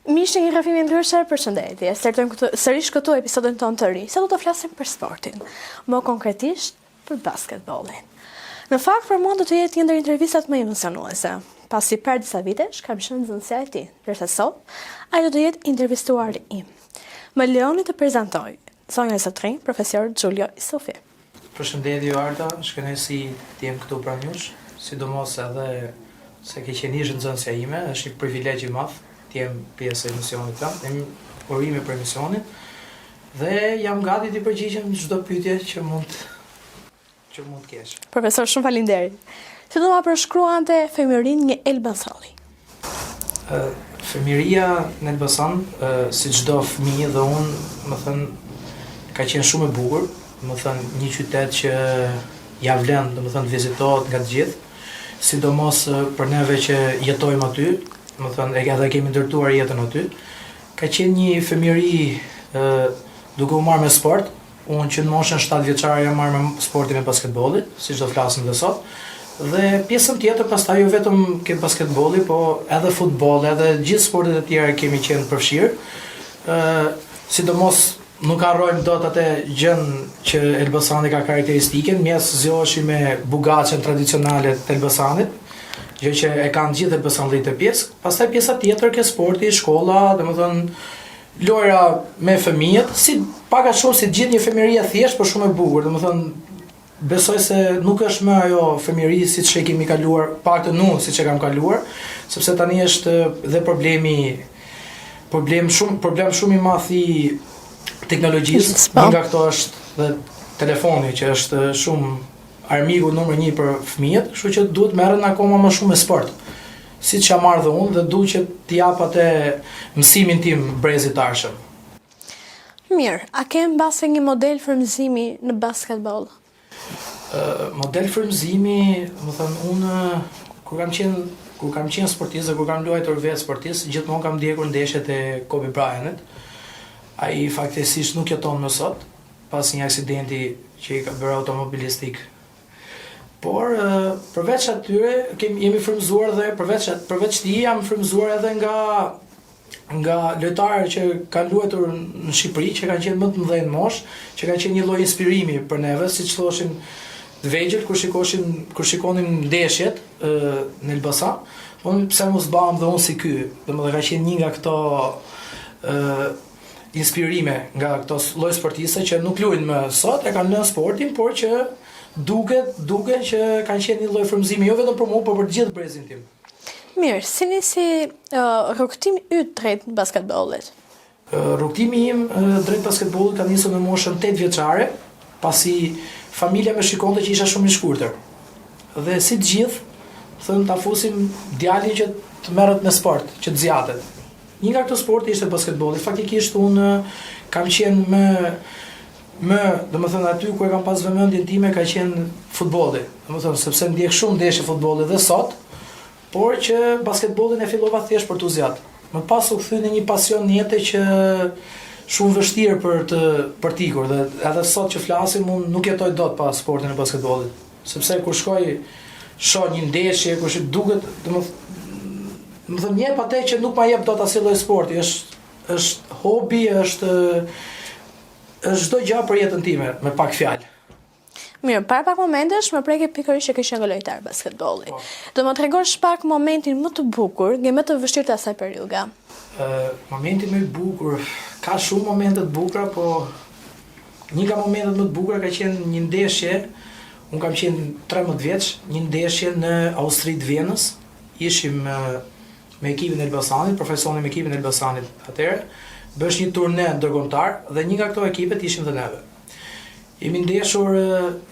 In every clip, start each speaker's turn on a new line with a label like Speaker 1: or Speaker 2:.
Speaker 1: Mishë një rrafimi ndryshe, përshëndetje. Sërish këtu episodin tonë të ri, se do të flasim për sportin, më konkretisht për basketbolin. Në fakt, për mua do të jetë një ndër intervistat më emocionuese. Pasi për disa vitesh, kam qenë zënësja e tij, ndërsa sot, ai do të jetë intervistuari im. Më lejoni të prezantoj zonja e sotrin, profesor Giulio Isufi.
Speaker 2: Përshëndetje Arta, shkënaqësi të jem këtu pranë jush, sidomos edhe se ke qenë ish nxënësja ime, është një privilegj i madh të jem pjesë e emisionit tënd, jam urime për emisionin dhe jam gati të përgjigjem çdo pyetje që mund të kesh.
Speaker 1: Profesor, shumë faleminderit. Si do ma përshkruante femirinë një Elbasanli?
Speaker 2: Fëmiria në Elbasan, si çdo fëmijë dhe unë, më thënë, ka qenë shumë e bukur, më thënë, një qytet që ja vlen, dhe më thënë, vizitohet nga të gjithë, sidomos për neve që jetojmë aty, më thënë, edhe kemi ndërtuar jetën aty. Ka qenë një fëmijëri duke u marrë me sport, unë që në moshën 7 vjeçare jam marrë me sportin e basketbollit, siç do flasim dhe sot. Dhe pjesën tjetër pastaj jo vetëm ke basketbolli, po edhe futboll, edhe gjithë sportet e tjera kemi qenë përfshirë. Sidomos nuk harrojmë dot atë gjën që Elbasani ka karakteristiken, mes zgjoheshim me bugaçen tradicionale të Elbasanit, gjë që e kanë gjithë Elbasanlit e pjesë. Pastaj pjesa tjetër ke sporti, shkolla, domethënë lojra me fëmijët, si pak a shumë si gjithë një fëmijëri e thjeshtë, por shumë e bukur, domethënë besoj se nuk është më ajo fëmijëri siç e kemi kaluar, paktën unë siç e kam kaluar, sepse tani është dhe problem shumë i madh i teknologjisë, nga këto është dhe telefoni që është shumë armiku numër 1 për fëmijët, kështu që duhet merren akoma më shumë me sport. Siç jam marrë dhe unë dhe duhet që t'i jap atë mësimin tim brezit të ardhshëm.
Speaker 1: Mirë, a ke mbase një model frymëzimi në basketboll?
Speaker 2: Model frymëzimi, më thënë, unë kur kam qenë sportist dhe kur kam luajtur vetë sportist, gjithmonë kam ndjekur ndeshjet e Kobe Bryantit. Ai faktikisht nuk jeton më sot, pas një aksidenti që i ka bërë automobilistik. Por përveç atyre jemi frymëzuar dhe përveç tij jam frymëzuar edhe nga lojtarë që kanë luajtur në Shqipëri, që kanë qenë më të mëdhenj moshë, që kanë qenë një lloj inspirimi për neve, siç thoshin të vegjël kur shikonim ndeshjet në Elbasan, unë pse mos bëhem dhe unë si ky, domethënë ka qenë një nga këto inspirime nga këto lloj sportiste që nuk luajnë më sot, e kanë lënë sportin, por që duke që kanë qenë një lloj frymëzimi jo vetëm për mua, por për të gjithë brezin tim.
Speaker 1: Mirë, si nisi rrugtimi yt drejt basketbollit?
Speaker 2: Rrugtimi im drejt basketbollit ka nisur në moshën 8 vjeçare, pasi familja më shikonte që isha shumë i shkurtër. Dhe si të gjithë, thënë ta fusim djalin që të merret me sport, që të zjatet. Një nga këto sporte ishte basketbolli. Faktikisht unë kam qenë domethënë aty ku e kam pas vëmendjen time ka qenë futbolli. Domethënë sepse ndjek shumë ndeshje futbolli dhe sot, por që basketbollin e fillova thjesht për t'u zjat. Më pas u kthye në një pasion jetë që shumë vështirë për t'ikur dhe edhe sot që flasim unë nuk jetoj dot pa sportin e basketbollit. Sepse kur shkoj shoh një ndeshje, kur duket më thënë jep atë që nuk ma jep dot asnjë lloj sporti, është hobi, është çdo gjë për jetën time, me pak fjalë.
Speaker 1: Mirë, para pak momentesh më preke pikërisht që ke qenë lojtar basketbolli. Do më tregosh pak momentin më të bukur, nga më të vështirë të asaj periudhe.
Speaker 2: Momenti më i bukur, ka shumë momente të bukura, po një nga momentet më të bukura ka qenë një ndeshje, unë kam qenë 13 vjeç, një ndeshje në Austri të Vienës, ishim me ekipin e Elbasanit, profesionin me ekipin e Elbasanit atëherë, bësh një turne ndërkombëtar dhe një nga këto ekipet ishim dhe neve. Jemi ndeshur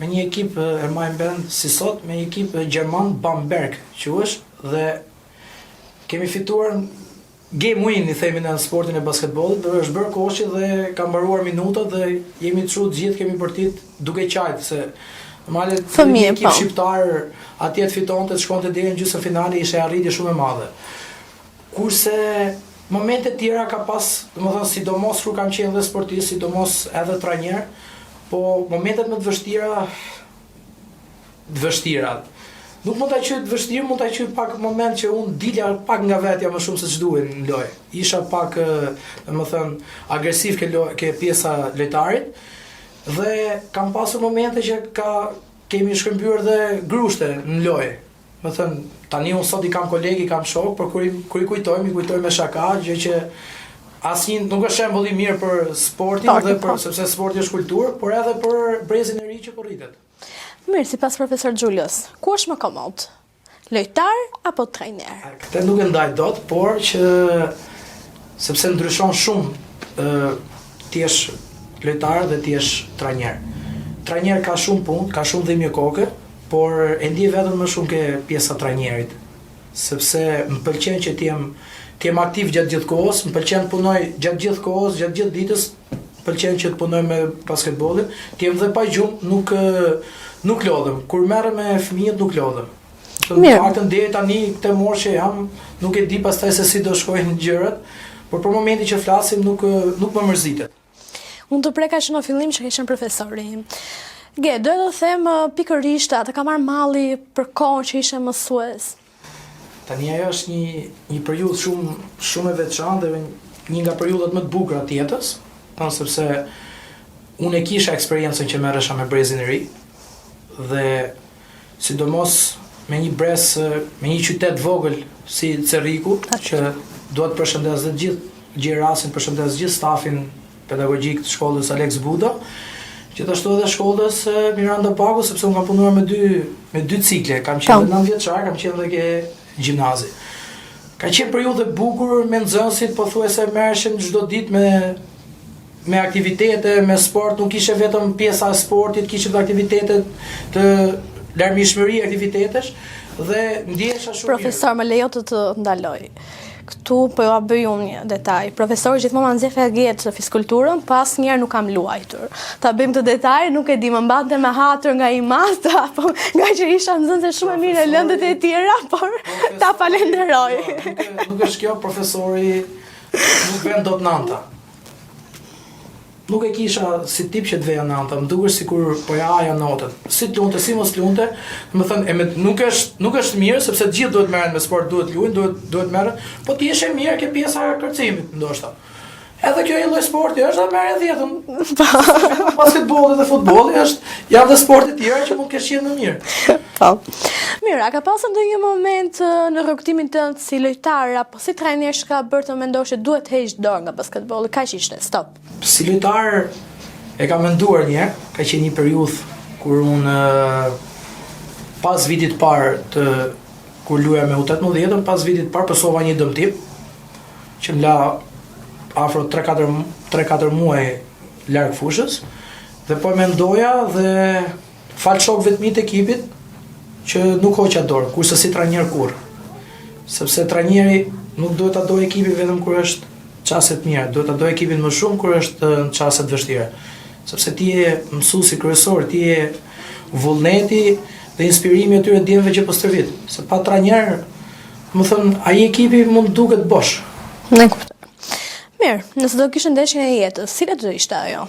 Speaker 2: me një ekip e majmë bend si sot, me një ekip gjerman Bamberg, që është, dhe kemi fituar game win, i themi në sportin e basketbollit, dhe është bërë koshi dhe ka mbaruar minutat dhe jemi të gjithë kemi përtit duke qajtë, se normalet një ekip shqiptar atje të fitonte, të shkonte deri në gjysmën finale, ishte arritje shumë e madhe. Kurse momente tjera ka pas, domethënë sidomos kur kam qenë dhe sportist, sidomos edhe trajner, po momentet më të vështira Nuk mund ta qyt vështirë, mund ta qyt pak moment që unë dilja pak nga vetja më shumë se ç'duhet në lojë. Isha pak, domethënë, agresiv ke pjesa lojtarit dhe kam pasur momente që kemi shkëmbyer dhe grushte në lojë. Më thënë, tani unë sot i kam kolegi, kam shok, por kur i kujtojmë me shaka, gjë që asnjë nuk është shembull i mirë për sportin dhe sepse sporti është kulturë, por edhe për brezin e ri që po rritet.
Speaker 1: Mirë, sipas profesor Xhulios, ku është më komod? Lojtar apo trajner?
Speaker 2: Këtë nuk e ndaj dot, por që sepse ndryshon shumë ti je lojtar dhe ti je trajner. Trajner ka shumë punë, ka shumë dhimbje koke, por e ndjej vetëm më shumë ke pjesa trajnerit. Sepse më pëlqen që ti jem aktiv gjatë gjithë kohës, më pëlqen të punoj gjatë gjithë kohës, gjatë gjithë ditës, pëlqen që të punoj me basketbollin, ti jem dhe pa gjumë, nuk lodhem. Kur merrem me fëmijët nuk lodhem. Në faktën deri tani këtë moshë që jam, nuk e di pastaj se si do shkojnë gjërat, por për momentin që flasim nuk më mërzitet.
Speaker 1: Unë të preka që në fillim që ke qenë profesori. Do të them pikërisht atë ka marrë malli për kohën që ishe mësues.
Speaker 2: Tani ajo është një periudhë shumë e veçantë dhe një nga periudhat më të bukura të jetës, sepse unë e kisha eksperiencën që merresha me brezin e ri dhe sidomos me një brez, me një qytet vogël si Cerriku, që duhet përshëndes dhe gjithë gjirasin, përshëndes gjithë stafin pedagogjik të shkollës Alex Buda, gjithashtu edhe shkollës Miranda Pagu, sepse unë kam punuar me dy cikle, kam qenë dhe 9 vjeçar, kam qenë dhe ke gjimnazi. Ka qenë periudhë e bukur me nxënësit, pothuajse merreshin çdo ditë me aktivitete, me sport, nuk ishte vetëm pjesa e sportit, kishte aktivitete të larmishmëri aktivitetesh dhe ndjesha shumë.
Speaker 1: Profesor, më lejo të ndaloj. Këtu po ja bëj unë një detaj. Profesori gjithmonë ma nxjef gjetë fiskulturën, pas njerë nuk kam luajtur. Ta bëjmë të detaj, nuk e di, më mbante me hatër nga i masta, apo nga që isha nxënëse shumë e mirë në lëndët e tjera, por ta falenderoj.
Speaker 2: Nuk është kjo profesori, nuk vend dot nanta. Nuk e kisha si tip që të veja nanta, më dukesh sikur po ja haja notën. Si të lunte, si mos lunte, më thënë, nuk është mirë, sepse të gjithë duhet merren me sport, duhet luajnë, duhet merren, po ti je mirë ke pjesa e kërcimit, ndoshta. Edhe kjo e lloj sporti është dhe merr 10-ën. Basketbolli dhe futbolli janë dhe sporte tjera që mund të kesh qenë më mirë.
Speaker 1: Po. Mirë, a ka pasur ndonjë moment në rrugtimin tënd si lojtar apo si trajner që ka bërë të mendosh që duhet të heq dorë nga basketbolli, kaq ishte, stop.
Speaker 2: Si lojtar e kam menduar një herë, ka qenë një periudhë kur unë pas vitit parë kur luaja me U18, pas vitit parë pësova një dëmtim që më la afro 3-4 muaj larg fushës dhe po mendoja dhe fal shokëve të mi të ekipit që nuk hoqa dorë, kurse si trajner kur. Sepse trajneri nuk duhet ta dojë ekipin vetëm kur është çaste të mira, duhet ta dojë ekipin më shumë kur është në çaste të vështira. Sepse ti je mësuesi kryesor, ti je vullneti dhe inspirimi atyre djemve që po stërvit. Se pa trajner, më thënë, ai ekipi mund duket bosh.
Speaker 1: Ne kuptoj. Mirë, nëse do kishte ndeshjen e jetës, cilat do ishte ajo?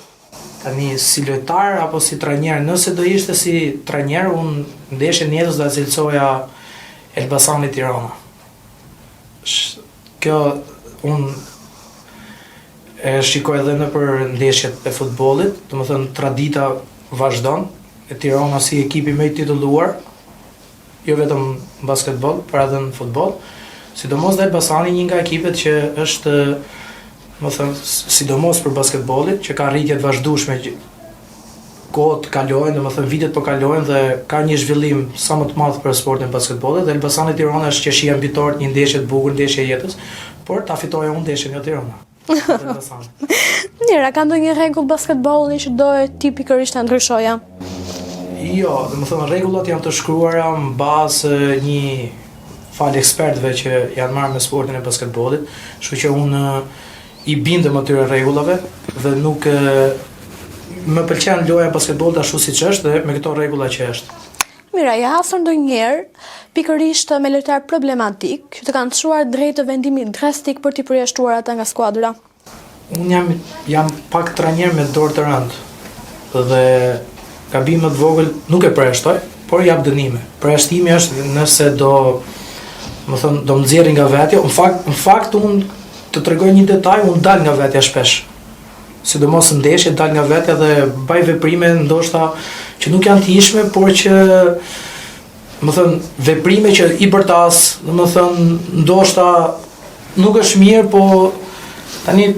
Speaker 2: Tani si lojtar apo si trajner, nëse do ishte si trajner, unë ndeshjen e jetës do ta cilësoja Elbasani Tirana. Kjo unë e shikoj edhe në për ndeshjet e futbollit, domethënë tradita vazhdon, e Tirana si ekipi më i titulluar, jo vetëm në basketbol, por edhe në futboll. Sidomos dhe Elbasani një nga ekipet që është sidomos për basketbollit, që ka rritje të vazhdueshme, kohët kalojnë, domethënë vitet po kalojnë dhe ka një zhvillim sa më të madh për sportin basketbollit dhe Elbasani Tirana është qeshia mbitor një ndeshje të bukur, ndeshje e jetës, por ta fitoja unë ndeshjen e Tirana.
Speaker 1: Mirë, ka ndonjë rregull basketbolli që do ti pikërisht ta ndryshoja?
Speaker 2: Jo, domethënë rregullat janë të shkruara mbazë një fal ekspertëve që janë marrë me sportin e basketbollit, kështu që unë i bindem atyre rregullave dhe nuk më pëlqen loja basketbollit ashtu siç është dhe me këto rregulla që është.
Speaker 1: Mira, ja hasur ndonjëherë pikërisht me lojtar problematik që të kanë çuar drejt të vendimit drastik për t'i përjashtuar ata nga skuadra.
Speaker 2: Unë jam pak trajner me dorë të rëndë dhe gabimet vogël nuk e përjashtoj, por jap dënime. Përjashtimi është nëse do më nxjerrë nga vetja. Në fakt unë të tregoj një detaj, unë dal nga vetja shpesh. Sidomos në ndeshje dal nga vetja dhe baj veprime ndoshta që nuk janë të ishme, por që veprime që i bërtas, ndoshta nuk është mirë, po tani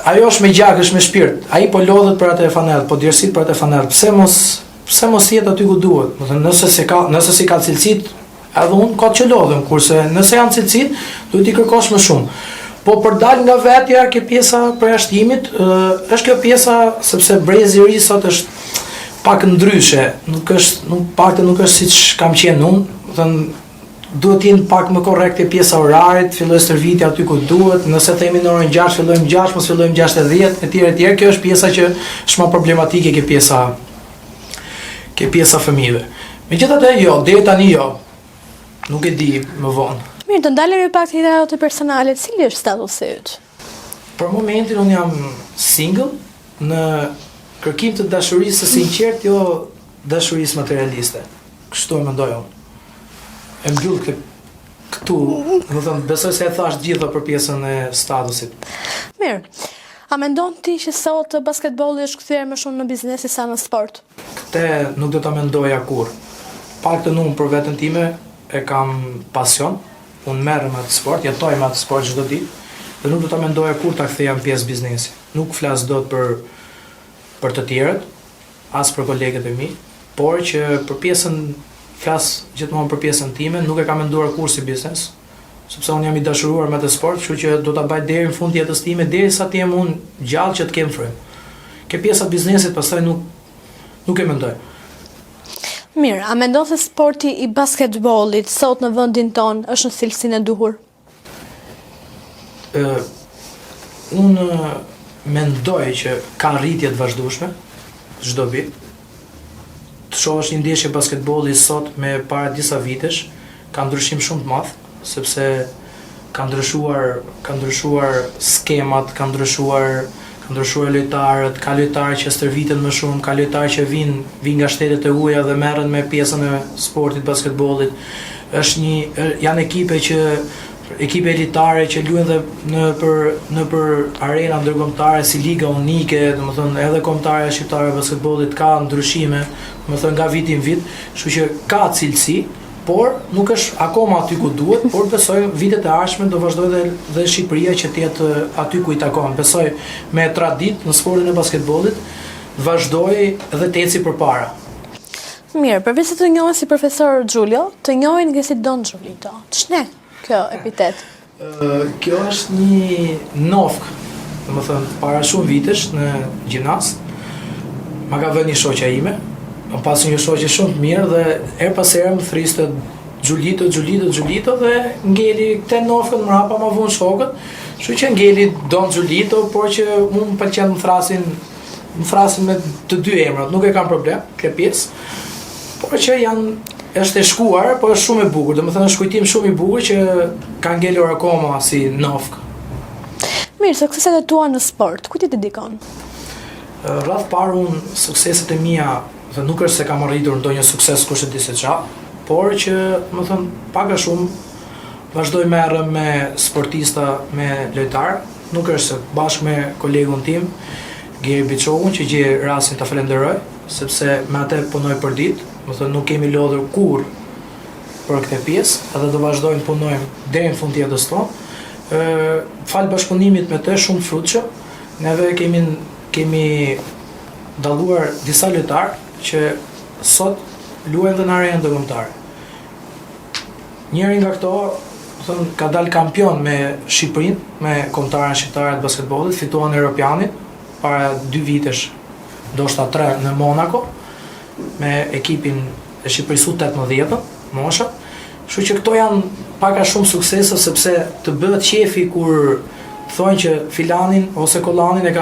Speaker 2: ajo është me gjak, është me shpirt. Ai po lodhet për atë fanell, po djersit për atë fanell. Pse mos jetë aty ku duhet? Nëse si ka cilësit, edhe unë ka që lodhem, kurse nëse janë cilësit, duhet i kërkosh më shumë. Po për dal nga vetja, kjo pjesa përjashtimit, është kjo pjesa sepse brezi i ri sot është pak ndryshe, nuk është siç kam qenë unë, duhet jenë pak më korrekte pjesa orarit, filloj stërvitja aty ku duhet, nëse themi në orën 6, fillojmë 6, mos fillojmë 6:10, etj. Kjo është pjesa që është më problematike ke pjesa fëmijëve. Megjithatë jo, deri tani jo. Nuk e di më vonë.
Speaker 1: Mirë, të ndalemi pak të ideat e personale, cili është statusi yt?
Speaker 2: Për momentin unë jam single, në kërkim të dashurisë së sinqert, jo dashurisë materialiste. Kështu e mendoj unë. E mbyll këtu, besoj se e thash gjitha për pjesën e statusit.
Speaker 1: Mirë. A mendon ti që sot basketbolli është kthyer më shumë në biznes sa në sport?
Speaker 2: Këtë nuk do ta mendoja kurrë. Paktën unë për veten time e kam pasion, unë merrem me atë sport, jetoj me atë sport çdo ditë, dhe nuk do ta mendoja kurrë ta ktheja në pjesë biznesi. Nuk flas dot për të tjerët, as për kolegët e mi, por që për pjesën flas gjithmonë për pjesën time, nuk e kam menduar kurrë si biznes, sepse unë jam i dashuruar me atë sport, kështu që do ta bëj deri në fund jetës time, derisa të jem unë gjallë që të kem frymë. Ke pjesa biznesit pastaj nuk e mendoj.
Speaker 1: Mirë, a mendon se sporti i basketbollit sot në vendin ton është në cilësinë e duhur?
Speaker 2: Unë mendoj që ka rritje të vazhdueshme çdo vit. Të shohësh një ndeshje basketbolli sot me para disa vitesh, ka ndryshim shumë të madh, sepse ka ndryshuar skemat, ka ndryshuar lojtarët, ka lojtarë që stërviten më shumë, ka lojtarë që vinë nga shtetet e huaja dhe merren me pjesën e sportit basketbollit. Janë ekipe elitare që luajnë nëpër arena ndërkombëtare si liga unike, domethënë edhe kombëtare shqiptare e basketbollit ka ndryshime, domethënë nga viti në vit, kështu që ka cilësi, por nuk është akoma aty ku duhet, por besoj vitet e ardhshme do vazhdoj dhe Shqipëria që të jetë aty ku i takon. Besoj me tradit në sportin e basketbollit vazhdoj dhe të eci përpara.
Speaker 1: Mirë, përveç se të njohen si profesor Giulio, të njohin nga si Don Giulito. Ç'ne kjo epitet?
Speaker 2: Kjo është një nofk, domethënë para shumë vitesh në gjimnaz, ma ka vënë një shoqja ime. Kam pasur një shoqe shumë të mirë dhe her pas here më thriste Giulito dhe ngeli këtë nofkën mrapa ma vun shokët, kështu që ngeli Don Giulito, por që unë më pëlqen më thrasin me të dy emrat, nuk e kam problem këtë pjesë, por që është e shkuar, por është shumë e bukur, domethënë është kujtim shumë i bukur që ka ngelur akoma si nofk.
Speaker 1: Mirë, sukseset e tua në sport, ku ti dedikon?
Speaker 2: Rreth parë unë sukseset e mia dhe nuk është se kam arritur ndonjë sukses kush e di se ç'a, por që, pak a shumë vazhdoj merrem me sportista, me lojtar, nuk është se bashkë me kolegun tim, Geri Biçogun, që gjej rastin ta falenderoj, sepse me atë punoj për ditë, nuk kemi lodhur kurrë për këtë pjesë, edhe do vazhdojmë punojmë deri në fund jetës tonë. Fal bashkëpunimit me të shumë frutshëm, neve kemi dalluar disa lojtarë që sot luajnë dhe në arenë ndërkombëtare. Njëri nga këto ka dalë kampion me Shqipërinë, me kombëtarën shqiptare të basketbollit, fituan Europianin para 2 vitesh, ndoshta 3 në Monaco, me ekipin e Shqipërisë U18, mosha. Kështu që këto janë pak a shumë suksese, sepse të bëhet qefi kur thonë që filanin ose kollanin e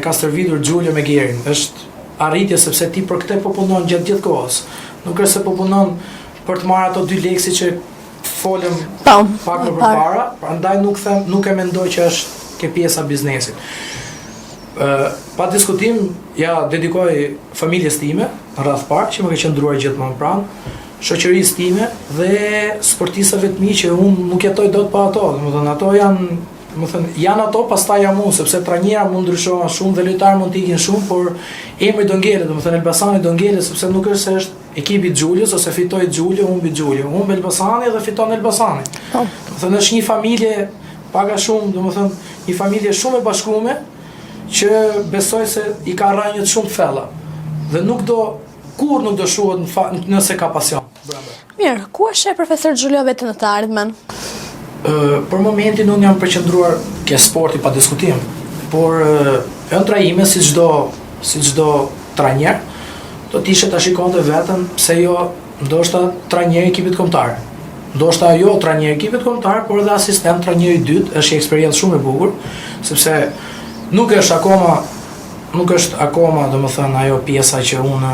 Speaker 2: ka stërvitur Giulio me Gerin. Është arritje sepse ti për këtë po punon gjatë gjithë kohës. Nuk është se po punon për të marrë ato 2 lekë që folëm pak më përpara, prandaj nuk e mendoj që është ke pjesa biznesit. Pa diskutim, ja dedikoj familjes time, rreth parë, që më ka qendruar gjithmonë pranë. shoqërisë time dhe sportistëve të mi që unë nuk jetoj dot pa ato. Domethënë ato janë ato, pastaj jam unë, sepse trajnera mund ndryshohen shumë dhe lojtarë mund të ikin shumë, por emri do ngelet, domethënë Elbasani do ngelet sepse nuk është se është ekipi i Xhulios ose fitoi Xhulio, humbi Xhulio. Humbi Elbasani dhe fiton Elbasani. Domethënë është një familje paga shumë, domethënë një familje shumë e bashkuar që besoj se i ka rënjët shumë të thella dhe kur nuk do shuhet nëse ka pasion.
Speaker 1: Mirë, ku është e profesor Xhulio vetë në të ardhmen?
Speaker 2: Për momentin unë jam përqendruar ke sporti pa diskutim, por ëndra ime si çdo trajner do të ishte ta shikonte veten pse jo ndoshta trajner i ekipit kombëtar. Ndoshta jo trajner i ekipit kombëtar, por edhe asistent trajner i dytë, është një eksperiencë shumë e bukur, sepse nuk është akoma domethënë ajo pjesa që unë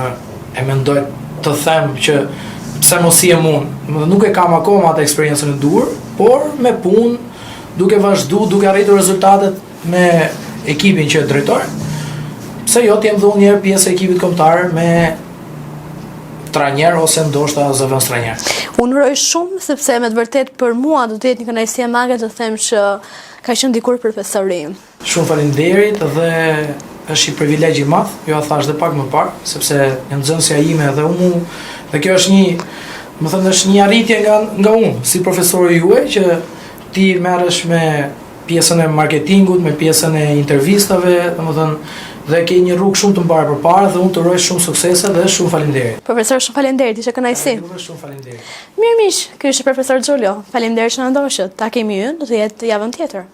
Speaker 2: e mendoj të them që pse mos i jam unë. Nuk e kam akoma atë eksperiencën e dur, por me punë, duke vazhdu, duke arritur rezultatet me ekipin që drejtoj, pse jo t'jem dhënë një pjesë e ekipit kombëtar me trajner ose ndoshta zëvendës trajner.
Speaker 1: Unë uroj shumë sepse me të vërtet për mua do të jetë një kënaqësi e madhe të them që ka qenë dikur profesori. Shumë
Speaker 2: faleminderit dhe është një privilegj i madh, ju a thash dhe pak më parë, sepse janë nxënësja ime dhe unë dhe kjo është është një arritje nga unë si profesori juaj që ti merresh me pjesën e marketingut, me pjesën e intervistave, dhe ke një rrugë shumë të mbarë përpara dhe unë të uroj shumë suksese dhe shumë faleminderit.
Speaker 1: Profesor, shumë faleminderit, ishte kënaqësi.
Speaker 2: Shumë faleminderit.
Speaker 1: Mirë miq, ky ishte profesor Xhulio. Faleminderit që na ndoshët. Takimi ynë do të jetë javën tjetër.